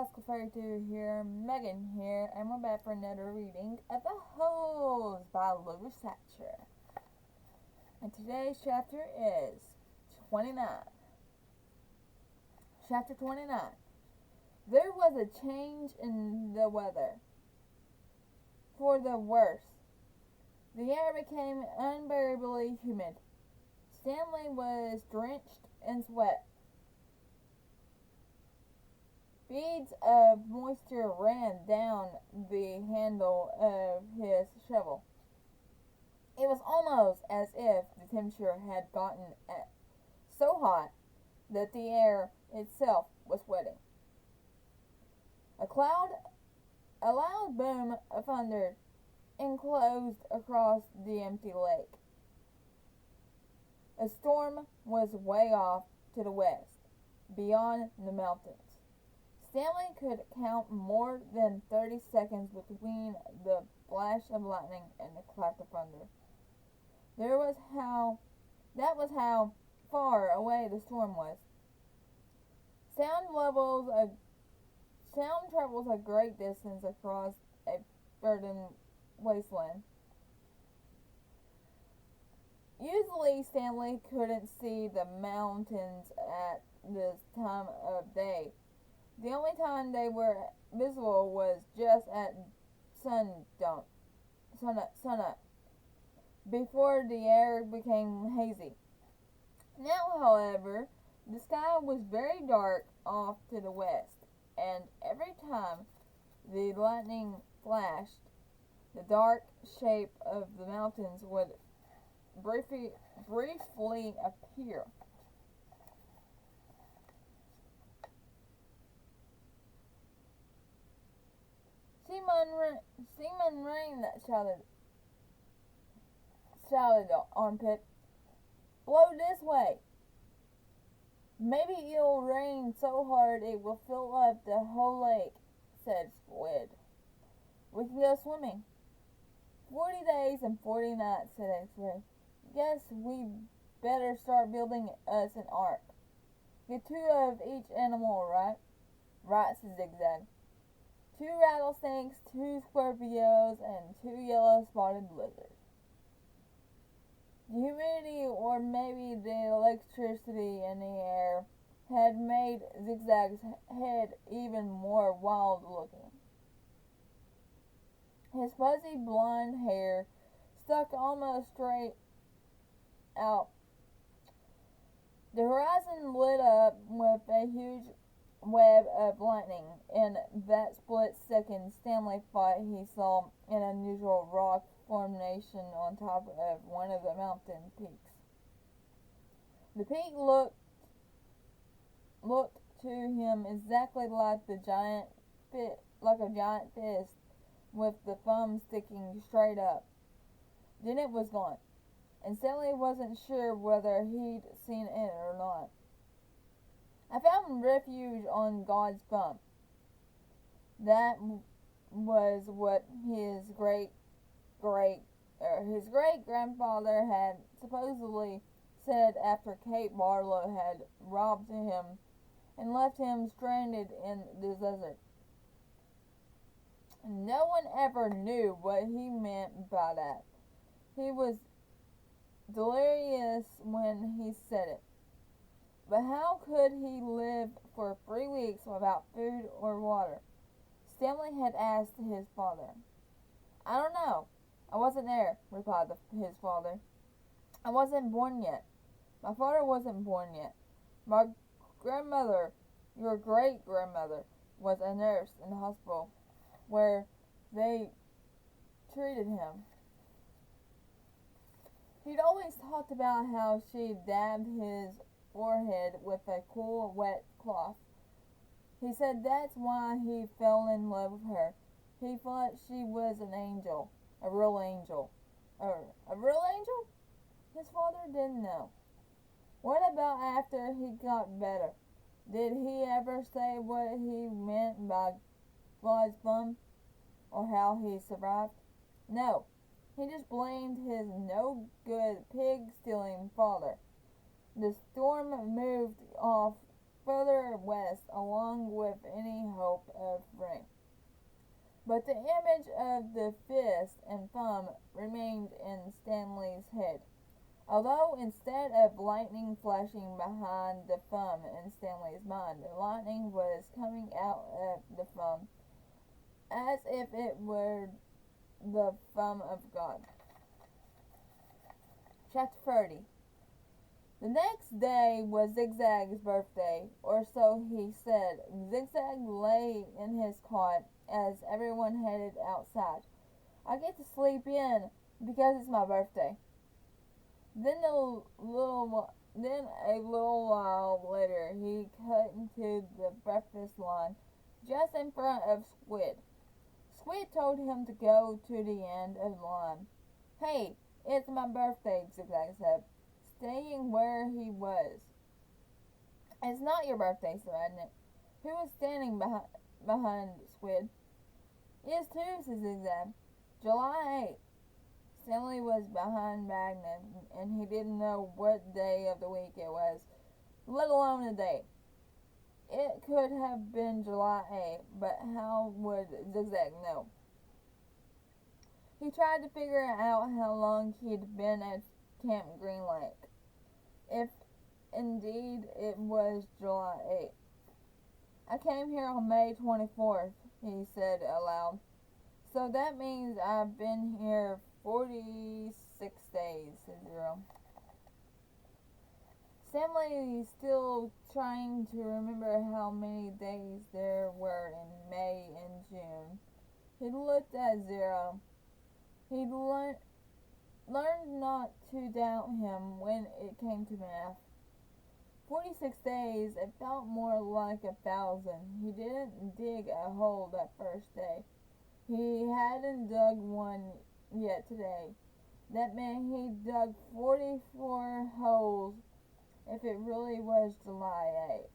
Classical Fairy 2 here, Megan here, and we're back for another reading of The Hose by Sachar. And today's chapter is 29. Chapter 29. There was a change in the weather, for the worse. The air became unbearably humid. Stanley was drenched in sweat. Beads of moisture ran down the handle of his shovel. It was almost as if the temperature had gotten so hot that the air itself was sweating. A loud boom of thunder enclosed across the empty lake. A storm was way off to the west, beyond the mountains. Stanley could count more than 30 seconds between the flash of lightning and the clap of thunder. That was how far away the storm was. Sound travels a great distance across a verdant wasteland. Usually Stanley couldn't see the mountains at this time of day. The only time they were visible was just at sunup, before the air became hazy. Now, however, the sky was very dark off to the west, and every time the lightning flashed, the dark shape of the mountains would briefly appear. Seaman Rain, shouted Armpit. Blow this way. Maybe it'll rain so hard it will fill up the whole lake, said Squid. We can go swimming. 40 days and 40 nights, said X-Ray. Guess we better start building us an ark. Get 2 of each animal, right? Right, said Zigzag. 2 rattlesnakes, 2 Scorpios, and 2 yellow-spotted lizards. The humidity, or maybe the electricity in the air, had made Zigzag's head even more wild-looking. His fuzzy blonde hair stuck almost straight out. The horizon lit up with a huge web of lightning. In that split second, Stanley thought he saw an unusual rock formation on top of one of the mountain peaks. The peak looked to him exactly like a giant fist with the thumb sticking straight up. Then it was gone, and Stanley wasn't sure whether he'd seen it or not. I found refuge on God's thumb. That was what his great grandfather had supposedly said after Kate Barlow had robbed him and left him stranded in the desert. No one ever knew what he meant by that. He was delirious when he said it. But how could he live for 3 weeks without food or water? Stanley had asked his father. I don't know. I wasn't there, replied his father. I wasn't born yet. My father wasn't born yet. My grandmother, your great-grandmother, was a nurse in the hospital where they treated him. He'd always talked about how she dabbed his forehead with a cool, wet cloth. He said that's why he fell in love with her. He thought she was an angel, a real angel. A real angel? His father didn't know. What about after he got better? Did he ever say what he meant by God's thumb? Or how he survived? No. He just blamed his no-good pig-stealing father. The storm moved off further west along with any hope But the image of the fist and thumb remained in Stanley's head. Although instead of lightning flashing behind the thumb in Stanley's mind, the lightning was coming out of the thumb as if it were the thumb of God. Chapter 30. The next day was Zigzag's birthday, or so he said. Zigzag lay in his cot as everyone headed outside. I get to sleep in because it's my birthday. Then a little while later, he cut into the breakfast line just in front of Squid. Squid told him to go to the end of the line. Hey, it's my birthday, Zigzag said, staying where he was. It's not your birthday, said Magnet, who was standing behind Squid. It is too, said Zigzag. July 8th. Stanley was behind Magnet, and he didn't know what day of the week it was, let alone the date. It could have been July 8th, but how would Zigzag know? He tried to figure out how long he'd been at Camp Green Lake, if indeed it was July 8th. I came here on May 24th, he said aloud. So that means I've been here 46 days, said Zero. Stanley still trying to remember how many days there were in May and June. He looked at Zero. He'd learned not to doubt him when it came to math. 46 days, it felt more like 1,000. He didn't dig a hole that first day. He hadn't dug one yet today. That meant he dug 44 holes if it really was July 8th.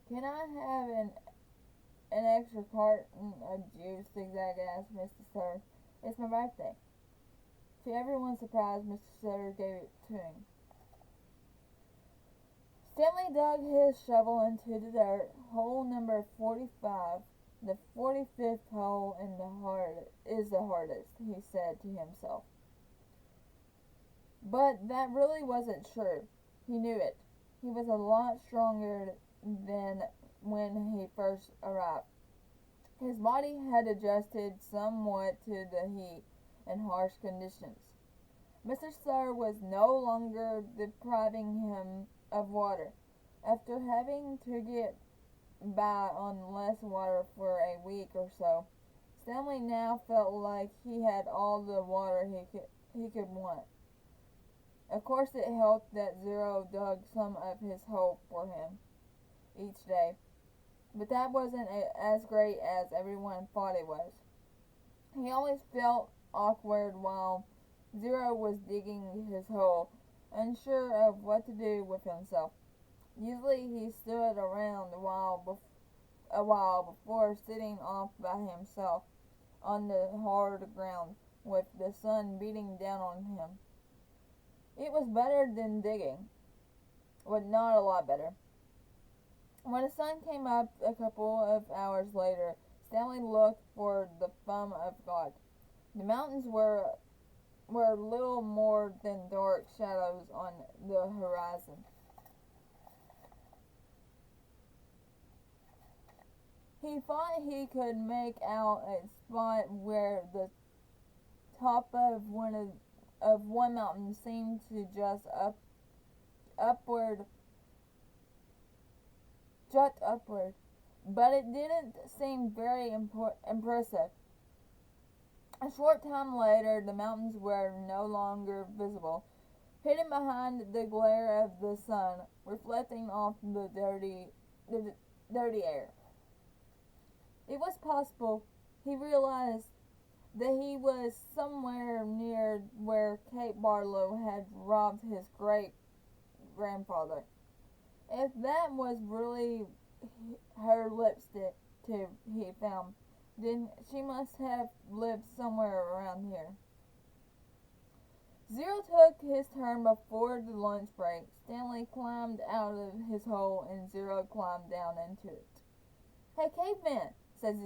Can I have an extra carton of juice? Zigzag asked Mr. Sutter. It's my birthday. To everyone's surprise, Mr. Sutter gave it to him. Stanley dug his shovel into the dirt. Hole number 45. The 45th hole is the hardest, he said to himself. But that really wasn't true. He knew it. He was a lot stronger than when he first arrived. His body had adjusted somewhat to the heat and harsh conditions. Mr. Sutter was no longer depriving him of water. After having to get by on less water for a week or so, Stanley now felt like he had all the water he could want. Of course, it helped that Zero dug some of his hole for him each day, but that wasn't as great as everyone thought it was. He always felt awkward while Zero was digging his hole, unsure of what to do with himself. Usually he stood around a while before sitting off by himself on the hard ground with the sun beating down on him. It was better than digging, but not a lot better. When the sun came up a couple of hours later, Stanley looked for the thumb of God. The mountains were little more than dark shadows on the horizon. He thought he could make out a spot where the top of one mountain seemed to jut upward, but it didn't seem very impressive. A short time later, the mountains were no longer visible, hidden behind the glare of the sun, reflecting off the dirty air. It was possible, he realized, that he was somewhere near where Kate Barlow had robbed his great-grandfather. If that was really her lipstick tube he found, then she must have lived somewhere around here. Zero took his turn before the lunch break. Stanley climbed out of his hole and Zero climbed down into it. Hey, caveman, said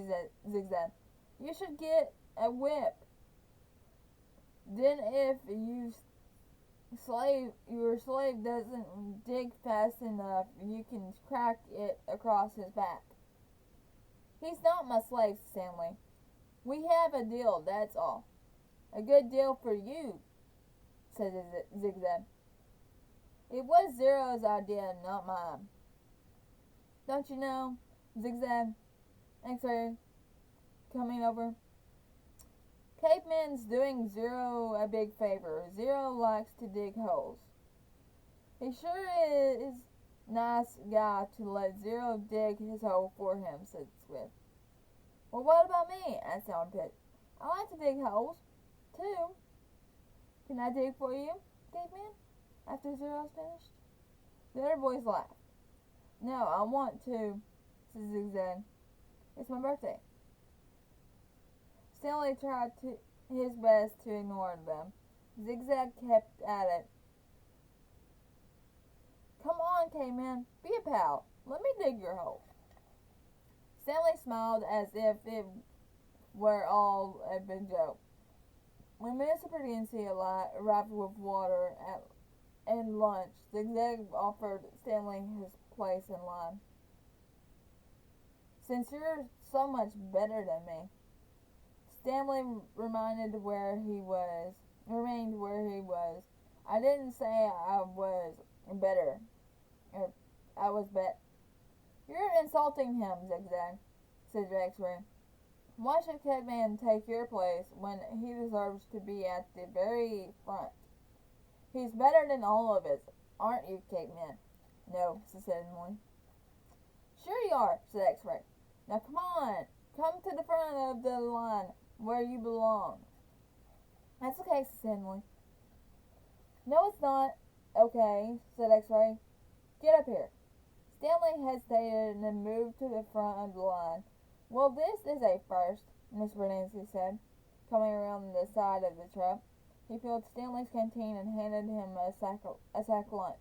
Zigzag. You should get a whip. Then if your slave doesn't dig fast enough, you can crack it across his back. He's not my slave, Stanley. We have a deal, that's all. A good deal for you, said Zigzag. It was Zero's idea, not mine. Don't you know, Zigzag, X-Ray, coming over? Caveman's doing Zero a big favor. Zero likes to dig holes. He sure is nice guy to let Zero dig his hole for him, said Squid. Well, what about me? Asked Armpit. I like to dig holes, too. Can I dig for you, Caveman? After Zero's finished? The other boys laughed. No, I want to, said Zigzag. It's my birthday. Stanley tried his best to ignore them. Zigzag kept at it. Come on, Caveman, be a pal. Let me dig your hole. Stanley smiled as if it were all a big joke. When Mr. Prudence arrived with water and lunch, Zigzag offered Stanley his place in line. Since you're so much better than me, Stanley remained where he was. I didn't say I was better. I was bet. You're insulting him, Zigzag, said X-Ray. Why should Caveman take your place when he deserves to be at the very front? He's better than all of us, aren't you, Caveman? No, said Emily. Sure you are, said X-Ray. Now come on, come to the front of the line where you belong. That's okay, said Emily. No, it's not. Okay, said X-Ray. Get up here. Stanley hesitated and then moved to the front of the line. Well, this is a first, Miss Bernanke said, coming around the side of the truck. He filled Stanley's canteen and handed him a sack lunch.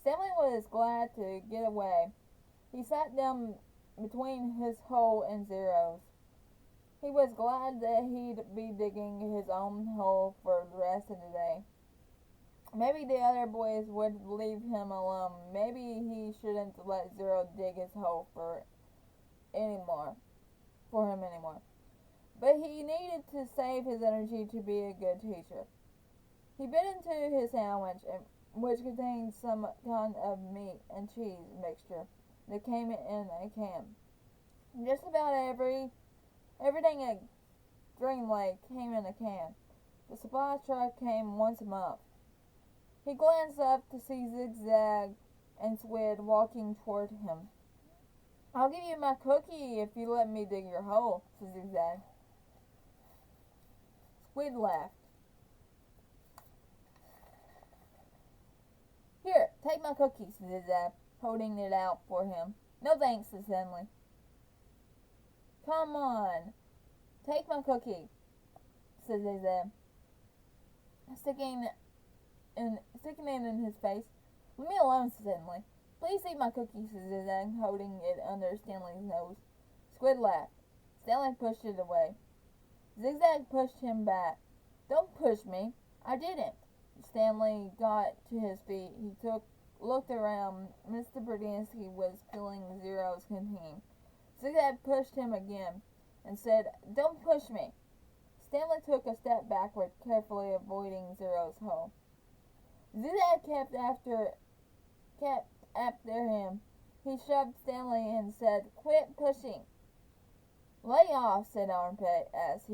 Stanley was glad to get away. He sat down between his hole and Zero's. He was glad that he'd be digging his own hole for the rest of the day. Maybe the other boys would leave him alone. Maybe he shouldn't let Zero dig his hole for him anymore. But he needed to save his energy to be a good teacher. He bit into his sandwich, which contained some kind of meat and cheese mixture that came in a can. Just about everything at Green Lake came in a can. The supply truck came once a month. He glanced up to see Zigzag and Squid walking toward him. I'll give you my cookie if you let me dig your hole, said Zigzag. Squid laughed. Here, take my cookie, said Zigzag, holding it out for him. No thanks, said Stanley. Come on, take my cookie, said Zigzag, sticking it in his face. Leave me alone, said Stanley. Please eat my cookie, said Zigzag, holding it under Stanley's nose. Squid laughed. Stanley pushed it away. Zigzag pushed him back. Don't push me. I didn't. Stanley got to his feet. He looked around. Mr. Prudence was filling Zero's canteen. Zigzag pushed him again and said, Don't push me. Stanley took a step backward, carefully avoiding Zero's hole. Zigzag kept after him. He shoved Stanley and said, Quit pushing. Lay off, said Armpit as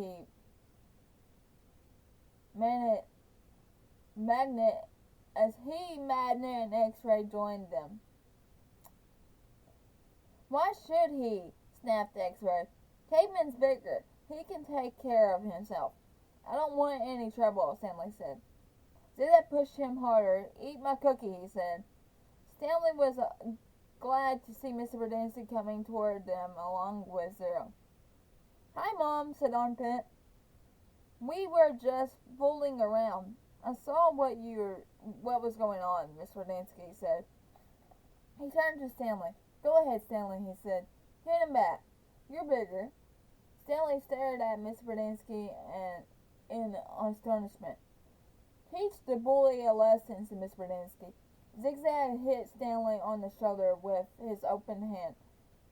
Magnet and X-Ray joined them. Why should he? Snapped X-Ray. Caveman's bigger. He can take care of himself. I don't want any trouble, Stanley said. Zigzag pushed him harder. Eat my cookie, he said. Stanley was glad to see Mr. Prudence coming toward them along with Zero. Hi, Mom, said Armpit. We were just fooling around. I saw what was going on, Mr. Prudence said. He turned to Stanley. Go ahead, Stanley, he said. Hit him back. You're bigger. Stanley stared at Miss Berdinsky in astonishment. "Teach the bully a lesson," said Miss Berdinsky. Zigzag hit Stanley on the shoulder with his open hand.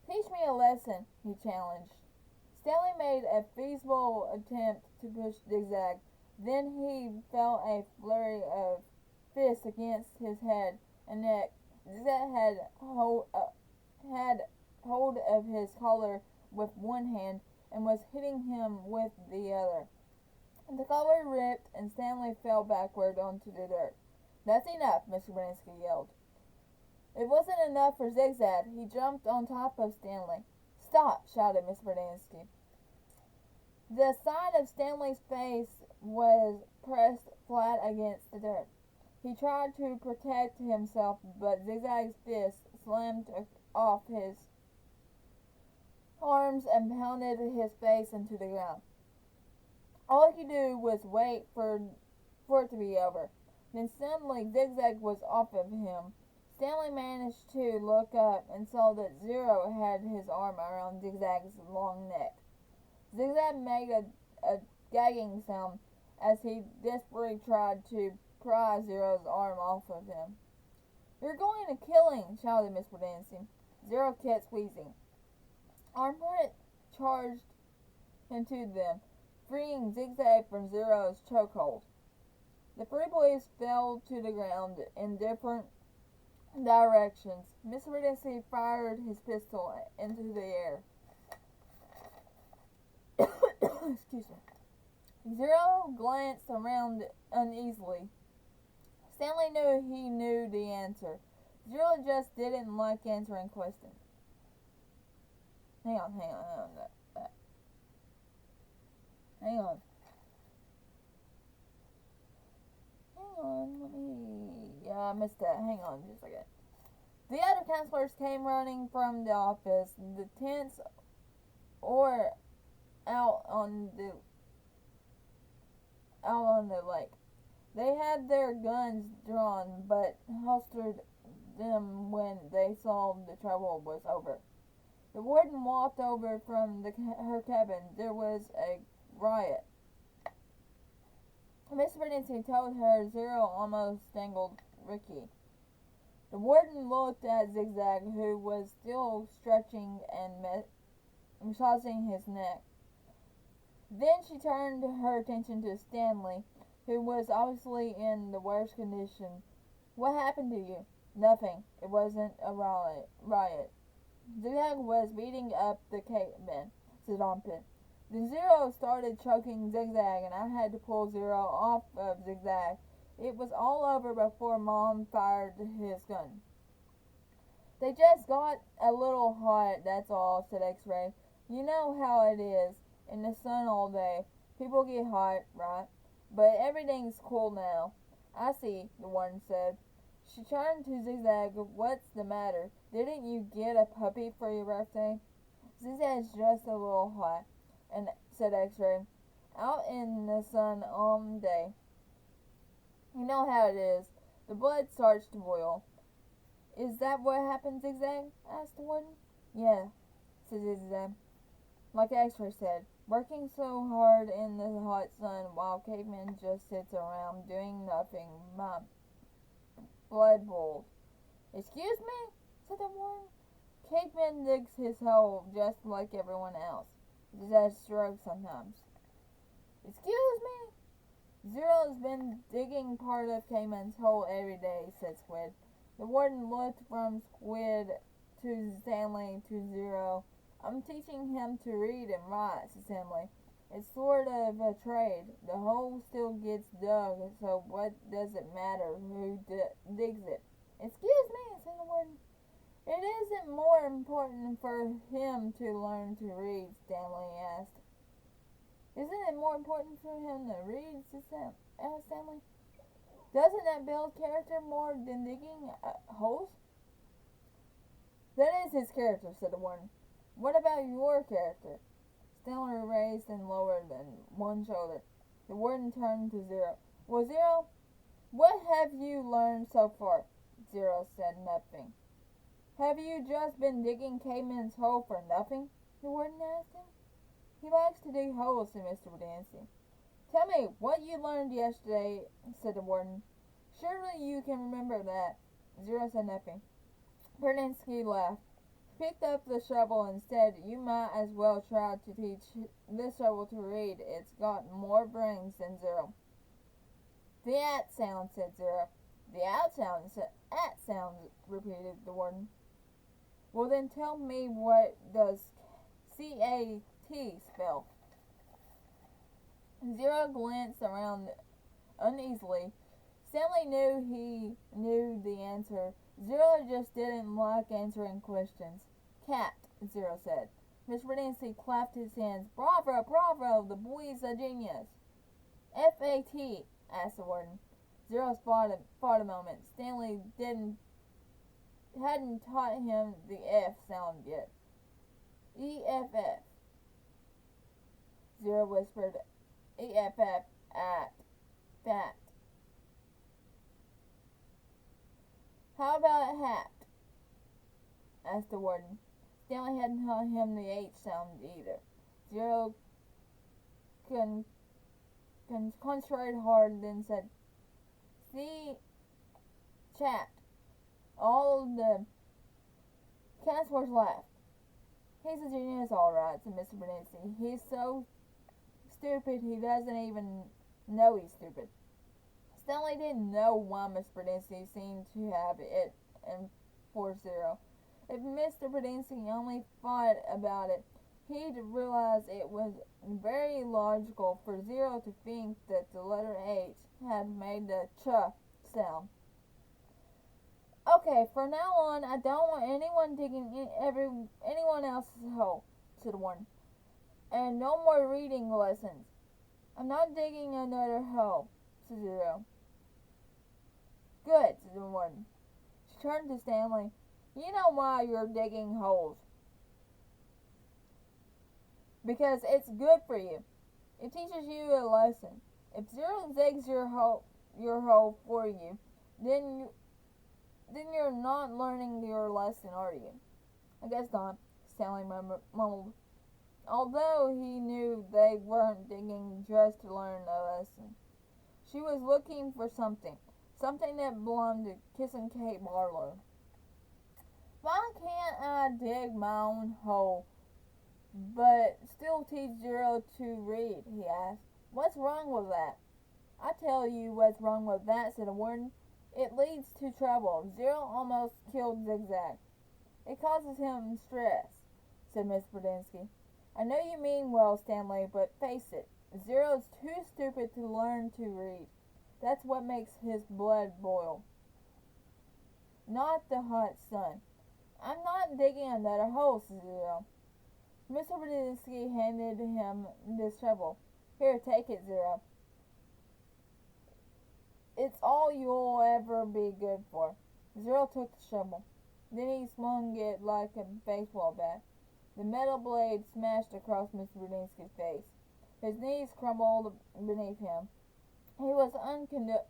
"Teach me a lesson," he challenged. Stanley made a feeble attempt to push Zigzag. Then he felt a flurry of fists against his head and neck. Zigzag had hold of his collar with one hand and was hitting him with the other. The collar ripped and Stanley fell backward onto the dirt. "That's enough," Mr. Bransky yelled. It wasn't enough for Zigzag. He jumped on top of Stanley. "Stop!" shouted Miss Berdinsky. The side of Stanley's face was pressed flat against the dirt. He tried to protect himself, but Zigzag's fist slammed off his arms and pounded his face into the ground. All he could do was wait for it to be over. Then suddenly Zigzag was off of him. Stanley managed to look up and saw that Zero had his arm around Zigzag's long neck. Zigzag made a gagging sound as he desperately tried to pry Zero's arm off of him. "You're going to kill him!" shouted Miss Berdinsky. Zero kept squeezing. Armpit charged into them, freeing Zigzag from Zero's chokehold. The three boys fell to the ground in different directions. Mr. Berdinsky fired his pistol into the air. Excuse me. Zero glanced around uneasily. Stanley knew he knew the answer. Zero just didn't like answering questions. Hang on. Hang on, yeah, I missed that. Hang on just a second. The other counselors came running from the office. The tents or out on the lake. They had their guns drawn, but holstered them when they saw the trouble was over. The warden walked over from her cabin. There was a riot. Miss Berdinsky told her Zero almost strangled Ricky. The warden looked at Zigzag, who was still stretching and massaging his neck. Then she turned her attention to Stanley, who was obviously in the worst condition. "What happened to you?" "Nothing. It wasn't a riot. Zigzag was beating up the caveman," said Armpit. Then Zero started choking Zigzag, and I had to pull Zero off of Zigzag. It was all over before Mom fired his gun. "They just got a little hot, that's all," said X-Ray. "You know how it is. In the sun all day. People get hot, right? But everything's cool now." "I see," the warden said. She turned to Zigzag. "What's the matter? Didn't you get a puppy for your birthday?" "Zigzag's just a little hot," said X-Ray. "Out in the sun all day. You know how it is. The blood starts to boil." "Is that what happened, Zigzag?" asked the warden. "Yeah," said Zigzag. "Like X-Ray said, working so hard in the hot sun while caveman just sits around doing nothing. My blood boils." "Excuse me?" said the warden. "Caveman digs his hole just like everyone else. Zigzag shrugs sometimes." "Excuse me?" "Zero's been digging part of Caveman's hole every day," said Squid. The warden looked from Squid to Stanley to Zero. "I'm teaching him to read and write," said Stanley. "It's sort of a trade. The hole still gets dug, so what does it matter who digs it?" "Excuse me," said the warden. "It isn't more important for him to learn to read?" Stanley asked. "Isn't it more important for him to read?" asked Stanley. "Doesn't that build character more than digging holes?" "That is his character," said the warden. "What about your character?" Stanley raised and lowered one shoulder. The warden turned to Zero. "Well, Zero, what have you learned so far?" Zero said nothing. "Have you just been digging Caveman's hole for nothing?" the warden asked him. He likes to dig holes, said Mr. Bodansky. Tell me what you learned yesterday, said the warden. Surely you can remember that. Zero said nothing. Bodansky laughed. He picked up the shovel and said, You might as well try to teach this shovel to read. It's got more brains than Zero. The at sound, said Zero. The out sound, said at sound, repeated the warden. Well then tell me, what does C-A-T spell? Zero glanced around uneasily. Stanley knew he knew the answer. Zero just didn't like answering questions. Cat, Zero said. Mr. Bodansky clapped his hands. Bravo, bravo, the boy's a genius. F-A-T, asked the warden. Zero thought a moment. Stanley hadn't taught him the F sound yet. E-F-F. Zero whispered. E-F-F, at, fat. How about hat? Asked the warden. Stanley hadn't taught him the H sound either. Zero concentrated hard, then said, See, chat. All the counselors laughed. He's a genius, all right, said Mr. Bodansky. He's so stupid he doesn't even know he's stupid. Stanley didn't know why Mr. Bodansky seemed to have it in for Zero. If Mr. Bodansky only thought about it, he'd realize it was very logical for Zero to think that the letter H had made the ch sound. Okay, from now on, I don't want anyone digging anyone else's hole, said the warden. And no more reading lessons. I'm not digging another hole, said Zero. Good, said the warden. She turned to Stanley. You know why you're digging holes. Because it's good for you. It teaches you a lesson. If Zero digs your hole for you, then you're not learning your lesson, are you? I guess not, Stanley mumbled. Although he knew they weren't digging just to learn a lesson. She was looking for something that belonged to Kiss and Kate Barlow. Why can't I dig my own hole, but still teach Zero to read, he asked. What's wrong with that? I tell you what's wrong with that, said the warden. It leads to trouble. Zero almost killed Zigzag. It causes him stress, said Miss Bodansky. I know you mean well, Stanley, but face it, Zero's too stupid to learn to read. That's what makes his blood boil. Not the hot sun. I'm not digging another hole, said Zero. Mr. Bodansky handed him this shovel. Here, take it, Zero. It's all you'll ever be good for. Zero took the shovel. Then he swung it like a baseball bat. The metal blade smashed across Mr. Bodansky's face. His knees crumbled beneath him. He was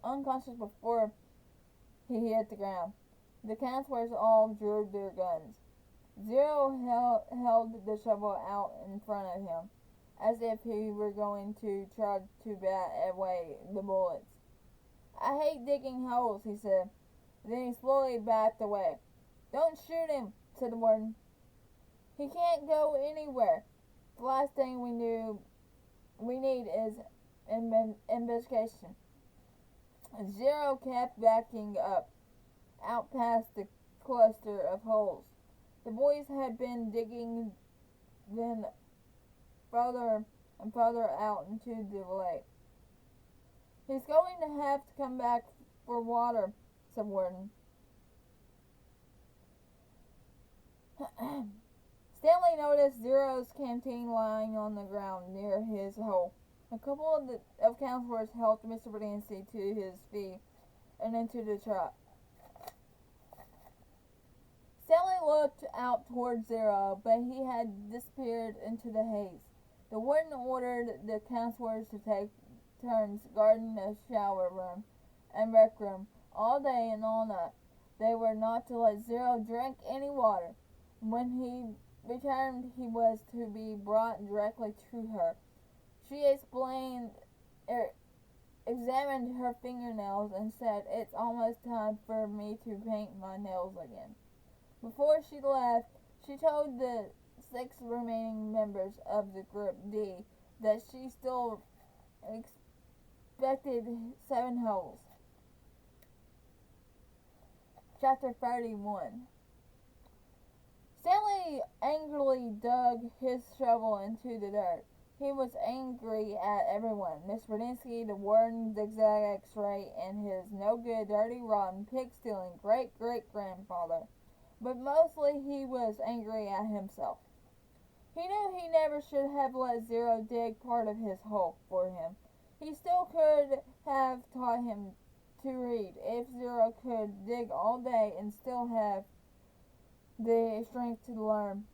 unconscious before he hit the ground. The counselors all drew their guns. Zero held the shovel out in front of him, as if he were going to try to bat away the bullets. I hate digging holes, he said. Then he slowly backed away. Don't shoot him, said the warden. He can't go anywhere. The last thing we need is investigation. Zero kept backing up, out past the cluster of holes. The boys had been digging then further and further out into the lake. He's going to have to come back for water, said Warden. Stanley noticed Zero's canteen lying on the ground near his hole. A couple of counselors helped Mr. Bodansky to his feet and into the truck. Stanley looked out toward Zero, but he had disappeared into the haze. The warden ordered the counselors to take turns guarding the shower room and rec room all day and all night. They were not to let Zero drink any water. When he returned, he was to be brought directly to her. She examined her fingernails and said, "It's almost time for me to paint my nails again." Before she left, she told the 6 remaining members of the Group D that she still expected 7 holes. Chapter 31. Stanley angrily dug his shovel into the dirt. He was angry at everyone. Miss Berdinsky, the warden, Zigzag X-Ray, and his no-good, dirty, rotten, pig-stealing great-great-grandfather. But mostly he was angry at himself. He knew he never should have let Zero dig part of his hole for him. He still could have taught him to read if Zero could dig all day and still have the strength to learn.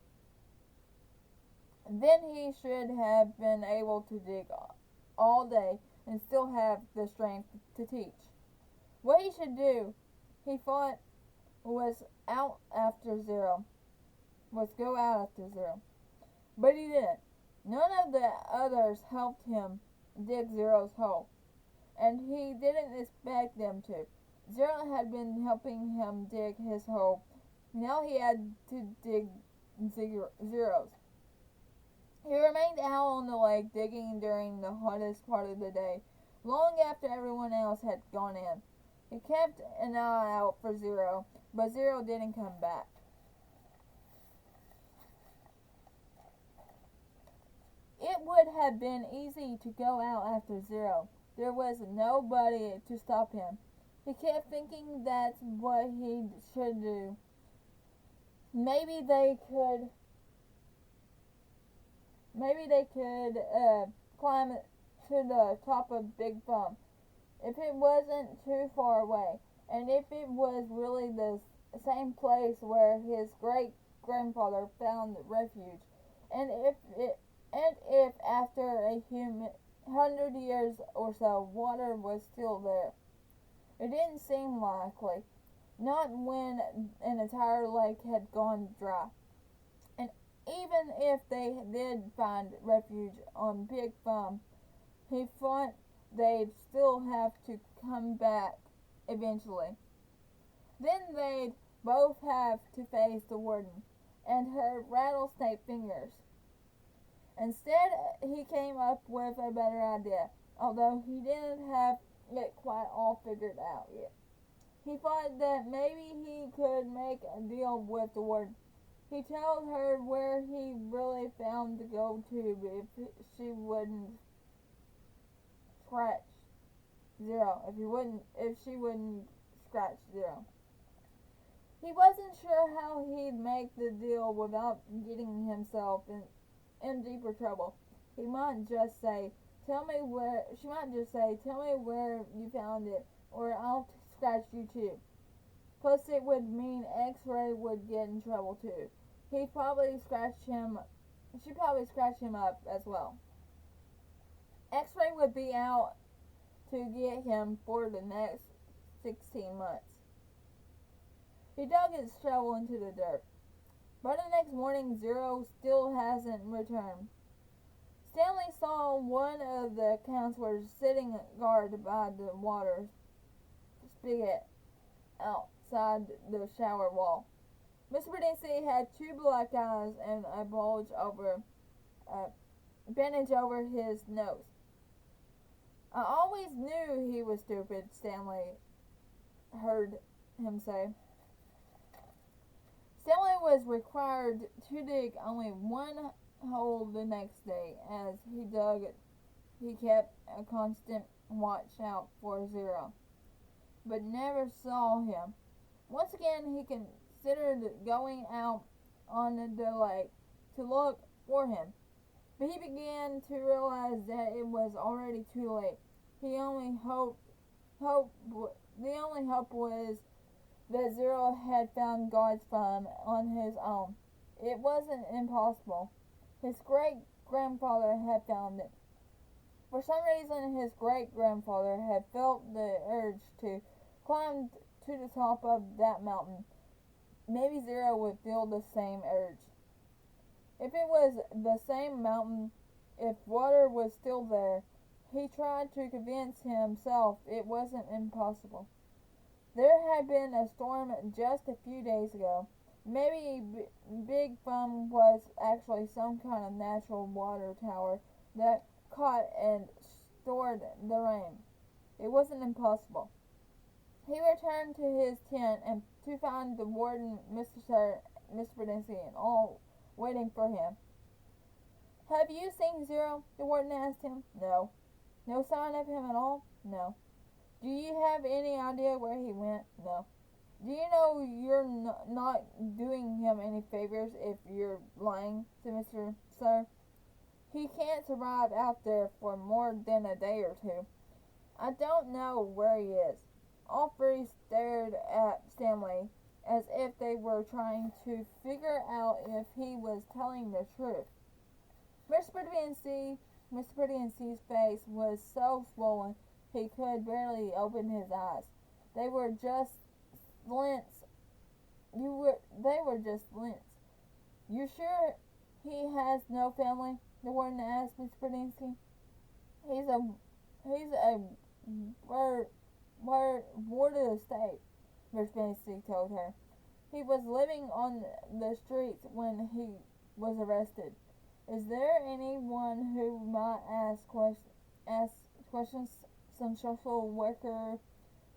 Then he should have been able to dig all day and still have the strength to teach. What he should do, he thought, was go out after Zero. But he didn't. None of the others helped him dig Zero's hole, and he didn't expect them to. Zero had been helping him dig his hole. Now he had to dig Zero's. He remained out on the lake digging during the hottest part of the day, long after everyone else had gone in. He kept an eye out for Zero, but Zero didn't come back. It would have been easy to go out after Zero. There was nobody to stop him. He kept thinking that's what he should do. Maybe they could climb to the top of Big Thumb if it wasn't too far away, and if it was really the same place where his great-grandfather found refuge, and if after 100 years or so water was still there. It didn't seem likely, not when an entire lake had gone dry. And even if they did find refuge on Big Thumb, he thought they'd still have to come back eventually. Then they'd both have to face the warden and her rattlesnake fingers. Instead, he came up with a better idea, although he didn't have it quite all figured out yet. He thought that maybe he could make a deal with the warden. He told her where he really found to go to if she wouldn't scratch Zero. If she wouldn't scratch Zero. He wasn't sure how he'd make the deal without getting himself in deeper trouble. He might just say, "Tell me where." She might just say, "Tell me where you found it, or I'll scratch you too." Plus, it would mean X-Ray would get in trouble too. She'd probably scratch him up as well. X-Ray would be out to get him for the next 16 months. He dug his shovel into the dirt. By the next morning, Zero still hasn't returned. Stanley saw one of the counselors sitting guard by the water spigot outside the shower wall. Mr. Berdinsky had 2 black eyes and a bandage over his nose. "I always knew he was stupid," Stanley heard him say. Stanley was required to dig only 1 hole the next day. As he dug, he kept a constant watch out for Zero, but never saw him. Once again, he considered going out on the lake to look for him, but he began to realize that it was already too late. The only hope was that Zero had found God's thumb on his own. It wasn't impossible. His great-grandfather had found it. For some reason, his great-grandfather had felt the urge to climb to the top of that mountain. Maybe Zero would feel the same urge. If it was the same mountain, if water was still there, he tried to convince himself it wasn't impossible. There had been a storm just a few days ago. Maybe Big Thumb was actually some kind of natural water tower that caught and stored the rain. It wasn't impossible. He returned to his tent and to find the warden, Mr. Beninsky, and all waiting for him. "Have you seen Zero?" the warden asked him. "No." "No sign of him at all?" "No." "Do you have any idea where he went?" "No." "Do you know you're not doing him any favors if you're lying?" said Mr. Sir. "He can't survive out there for more than a day or two." "I don't know where he is." All three stared at Stanley as if they were trying to figure out if he was telling the truth. Mr. Pretty's face was so swollen he could barely open his eyes. They were just slits. They were just slits. "You sure he has no family?" the warden asked Mr. Pretty. He's a ward of the state," Miss Beninsky told her. "He was living on the streets when he was arrested." "Is there anyone who might ask questions? Some social worker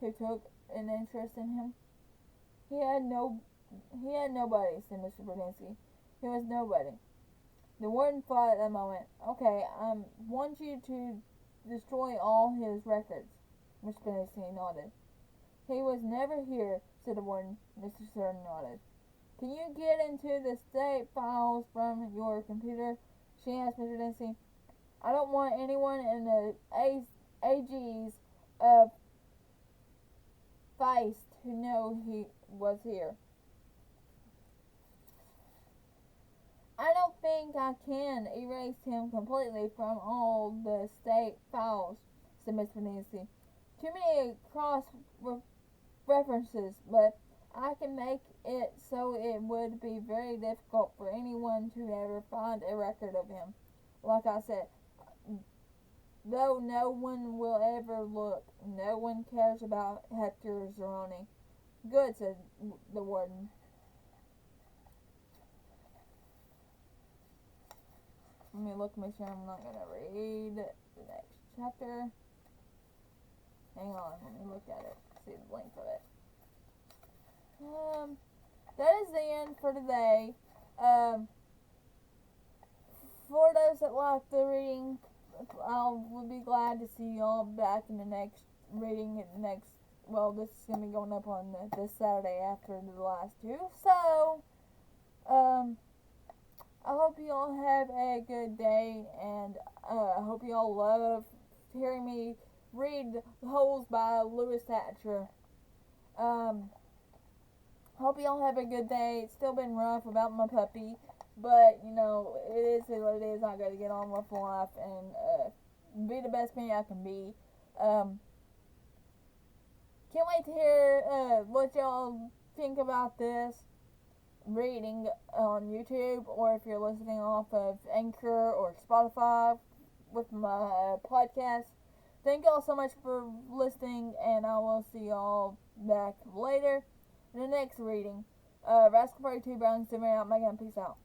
who took an interest in him?" He had nobody," said Mr. Brzezinski. "He was nobody." The warden thought a moment. "Okay, I want you to destroy all his records." Mr. Brzezinski nodded. "He was never here," said the warden. Mr. Sir nodded. "Can you get into the state files from your computer?" she asked Mr. Dempsey. "I don't want anyone in the AG's face to know he was here." "I don't think I can erase him completely from all the state files," said Mr. Dempsey. "Too many cross references, but I can make it so it would be very difficult for anyone to ever find a record of him. Like I said, though no one will ever look. No one cares about Hector Zeroni." "Good," said the warden. Let me look, make sure I'm not going to read the next chapter. Hang on, let me look at it, see the length of it. That is the end for today. For those that like the reading, I will be glad to see y'all back in the next reading. This is going to be going up on this Saturday after the last two. So, I hope you all have a good day, and I hope you all love hearing me read The Holes by Louis Sachar. Hope you all have a good day. It's still been rough about my puppy, but it is what it is. I gotta get on with life and be the best me I can be. Can't wait to hear what y'all think about this reading on YouTube, or if you're listening off of Anchor or Spotify with my podcast. Thank y'all so much for listening, and I will see y'all back later in the next reading. Rascal Party 2 Brown, out. Megan, peace out.